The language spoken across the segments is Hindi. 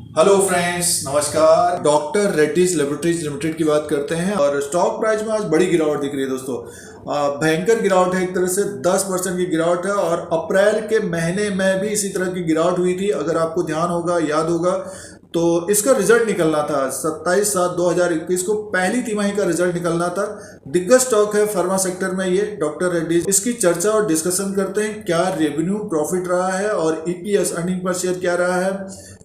हेलो फ्रेंड्स, नमस्कार। डॉक्टर रेड्डीज लेबोरेटरीज लिमिटेड की बात करते हैं और स्टॉक प्राइस में आज बड़ी गिरावट दिख रही है दोस्तों। भयंकर गिरावट है, एक तरह से 10% की गिरावट है और अप्रैल के महीने में भी इसी तरह की गिरावट हुई थी। अगर आपको ध्यान होगा, याद होगा, तो इसका रिजल्ट निकलना था 27/7/2021 को, पहली तिमाही का रिजल्ट निकलना था। दिग्गज स्टॉक है फार्मा सेक्टर में ये डॉक्टर रेड्डीज। इसकी चर्चा और डिस्कशन करते हैं, क्या रेवेन्यू प्रॉफिट रहा है और ईपीएस अर्निंग पर शेयर क्या रहा है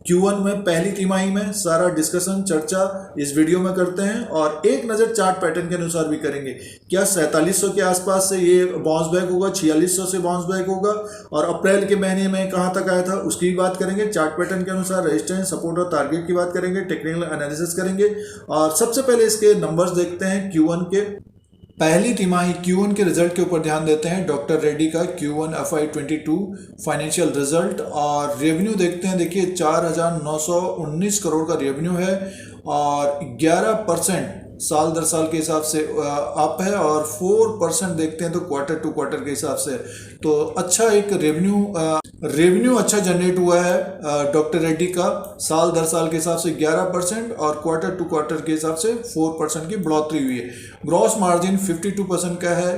Q1 में, पहली तिमाही में। सारा डिस्कशन चर्चा इस वीडियो में करते हैं और एक नज़र चार्ट पैटर्न के अनुसार भी करेंगे। क्या 4700 के आसपास से ये बाउंस बैक होगा, 4600 से बाउंस बैक होगा, और अप्रैल के महीने में कहाँ तक आया था उसकी भी बात करेंगे। चार्ट पैटर्न के अनुसार रेजिस्टेंस, सपोर्ट और टारगेट की बात करेंगे, टेक्निकल एनालिसिस करेंगे। और सबसे पहले इसके नंबर्स देखते हैं Q1 के। पहली तिमाही Q1 के रिजल्ट के ऊपर ध्यान देते हैं। डॉक्टर रेड्डी का Q1 FY22 फाइनेंशियल रिजल्ट और रेवेन्यू देखते हैं। देखिए 4919 करोड़ का रेवेन्यू है और 11% साल दर साल के हिसाब से अप है और 4% देखते हैं तो क्वार्टर टू क्वार्टर के हिसाब से। तो अच्छा एक रेवेन्यू अच्छा जनरेट हुआ है डॉक्टर रेड्डी का। साल दर साल के हिसाब से 11% और क्वार्टर टू क्वार्टर के हिसाब से 4% की बढ़ोतरी हुई है। ग्रॉस मार्जिन 52% का है।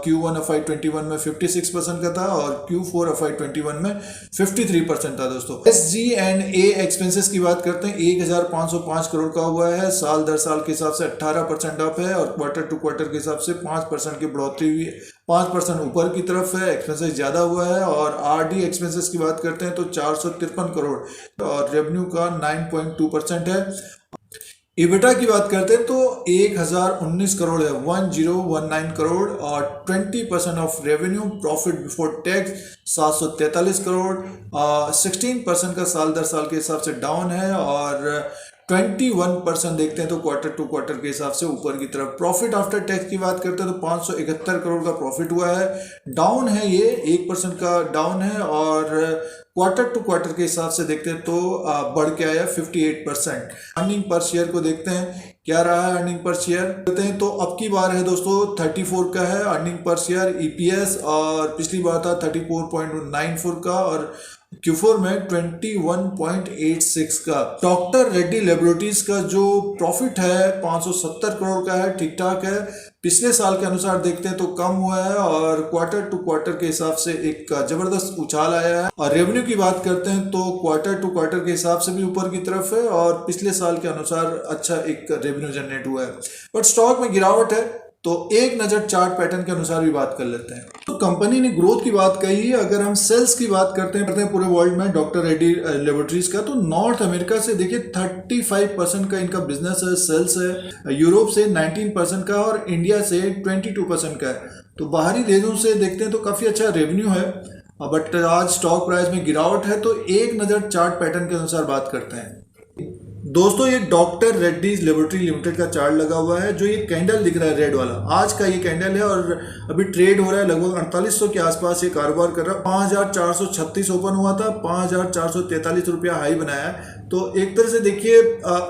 Q1 FY21 में 56% का था और Q4 FY21 में 53% था दोस्तों। SG&A एक्सपेंसेस की बात करते हैं, 1505 करोड़ का हुआ है। साल दर साल के हिसाब से 18% अप है और क्वार्टर टू क्वार्टर के हिसाब से 5% की बढ़ोतरी हुई है। 5% ऊपर की तरफ है, एक्सपेंसेस ज़्यादा हुआ है। और RD एक्सपेंसेस की बात करते हैं तो 453 करोड़ और रेवेन्यू का 9.2% है। इबिटा की बात करते हैं तो 1019 करोड़ है, 1019 करोड़ और 20% of revenue. Profit before tax 743 crore, 16% का साल दर साल के हिसाब से डाउन है और 21% देखते हैं तो क्वार्टर टू क्वार्टर के हिसाब से ऊपर की तरफ। प्रॉफिट आफ्टर टैक्स की बात करते हैं तो 571 करोड़ का प्रॉफिट हुआ है, डाउन है, ये 1% का डाउन है। और क्वार्टर टू क्वार्टर के हिसाब से देखते हैं तो बढ़ के आया 58%। अर्निंग पर शेयर को देखते हैं, क्या रहा है अर्निंग पर शेयर देखते हैं तो अब की बार है दोस्तों 34 का है अर्निंग पर शेयर EPS, और पिछली बार था 34.94 का और Q4 में 21.86 का। डॉक्टर रेड्डी लेबोरेटरीज का जो प्रॉफिट है 570 करोड़ का है, ठीक ठाक है। पिछले साल के अनुसार देखते हैं तो कम हुआ है और क्वार्टर टू क्वार्टर के हिसाब से एक जबरदस्त उछाल आया है। और रेवेन्यू की बात करते हैं तो क्वार्टर टू क्वार्टर के हिसाब से भी ऊपर की तरफ है और पिछले साल के अनुसार अच्छा एक रेवेन्यू जनरेट हुआ है। बट स्टॉक में गिरावट है, तो एक नज़र चार्ट पैटर्न के अनुसार भी बात कर लेते हैं। तो कंपनी ने ग्रोथ की बात कही है। अगर हम सेल्स की बात करते हैं पूरे वर्ल्ड में डॉक्टर रेड्डी लेबोरेटरीज का, तो नॉर्थ अमेरिका से देखिए 35% का इनका बिजनेस है, सेल्स है। यूरोप से 19% का और इंडिया से 22% का है। तो बाहरी देशों से देखते हैं तो काफ़ी अच्छा रेवेन्यू है। बट आज स्टॉक प्राइस में गिरावट है, तो एक नज़र चार्ट पैटर्न के अनुसार बात करते हैं। दोस्तों ये डॉक्टर रेड्डीज लेबोरेटरी लिमिटेड का चार्ट लगा हुआ है। जो ये कैंडल दिख रहा है रेड वाला, आज का ये कैंडल है और अभी ट्रेड हो रहा है लगभग 4800 के आसपास ये कारोबार कर रहा है। 5436 ओपन हुआ था, 5443 रुपया हाई बनाया है। तो एक तरह से देखिए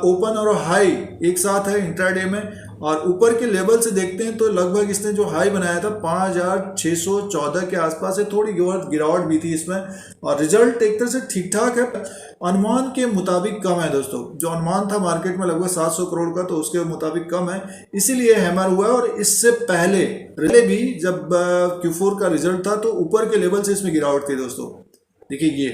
ओपन और हाई एक साथ है इंट्राडे में। और ऊपर के लेवल से देखते हैं तो लगभग इसने जो हाई बनाया था 5614 के आसपास है। थोड़ी गिरावट भी थी इसमें और रिजल्ट एक तरह से ठीक ठाक है, अनुमान के मुताबिक कम है दोस्तों। जो अनुमान था मार्केट में लगभग 700 करोड़ का, तो उसके मुताबिक कम है, इसीलिए हैमर हुआ है। और इससे पहले भी जब Q4 का रिजल्ट था तो ऊपर के लेवल से इसमें गिरावट थी दोस्तों। देखिए ये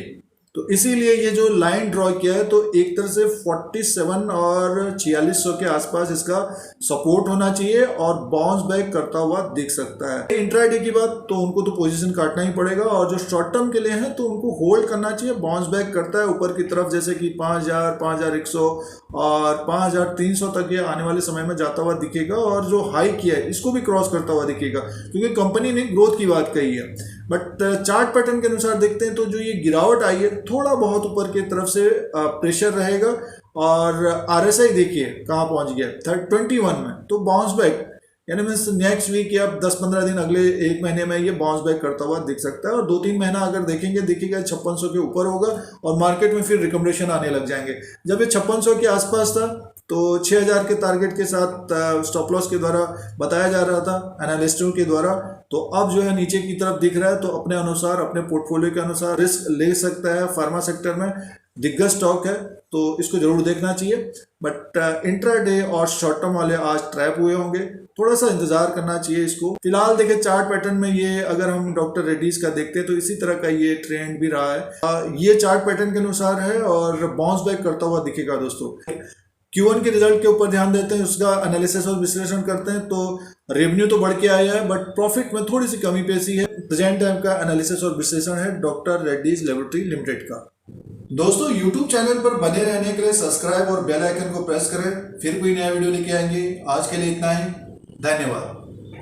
तो इसीलिए ये जो लाइन ड्रॉ किया है तो एक तरह से 47 और 4600 के आसपास इसका सपोर्ट होना चाहिए और बाउंस बैक करता हुआ दिख सकता है। इंट्राडे की बात तो उनको तो पोजीशन काटना ही पड़ेगा और जो शॉर्ट टर्म के लिए है तो उनको होल्ड करना चाहिए। बाउंस बैक करता है ऊपर की तरफ, जैसे कि 5000, 5100 और 5300 तक ये आने वाले समय में जाता हुआ दिखेगा और जो हाई किया है इसको भी क्रॉस करता हुआ दिखेगा, क्योंकि कंपनी ने ग्रोथ की बात कही है। बट चार्ट पैटर्न के अनुसार देखते हैं तो जो ये गिरावट आई है थोड़ा बहुत ऊपर की तरफ से प्रेशर रहेगा। और RSI देखिए कहाँ पहुंच गया 21 में, तो बाउंस बैक यानी मीन्स नेक्स्ट वीक या 10-15 दिन, अगले एक महीने में ये बाउंस बैक करता हुआ दिख सकता है। और 2-3 महीना अगर देखेंगे देखिएगा 5600 के ऊपर होगा और मार्केट में फिर रिकमेंडेशन आने लग जाएंगे। जब ये 5600 के आसपास था तो 6000 के टारगेट के साथ स्टॉप लॉस के द्वारा बताया जा रहा था एनालिस्टों के द्वारा। तो अब जो है नीचे की तरफ दिख रहा है, तो अपने अनुसार अपने पोर्टफोलियो के अनुसार रिस्क ले सकता है। फार्मा सेक्टर में दिग्गज स्टॉक है, तो इसको जरूर देखना चाहिए। बट इंट्राडे और शॉर्ट टर्म वाले आज ट्रैप हुए होंगे, थोड़ा सा इंतजार करना चाहिए इसको। फिलहाल देखिए चार्ट पैटर्न में ये अगर हम डॉक्टर रेड्डीज का देखते हैं तो इसी तरह का ये ट्रेंड भी रहा है। ये चार्ट पैटर्न के अनुसार है और बाउंस बैक करता हुआ दिखेगा दोस्तों। Q1 के रिजल्ट के ऊपर ध्यान देते हैं, उसका एनालिसिस और विश्लेषण करते हैं तो रेवेन्यू तो बढ़ के आया है बट प्रॉफिट में थोड़ी सी कमी पेशी है। प्रेजेंट टाइम का एनालिसिस और विश्लेषण है डॉक्टर रेड्डीज लेबोरेटरी लिमिटेड का। दोस्तों YouTube चैनल पर बने रहने के लिए सब्सक्राइब और बेल आइकन को प्रेस करें, फिर कोई नया वीडियो लेके आएंगे। आज के लिए इतना ही, धन्यवाद।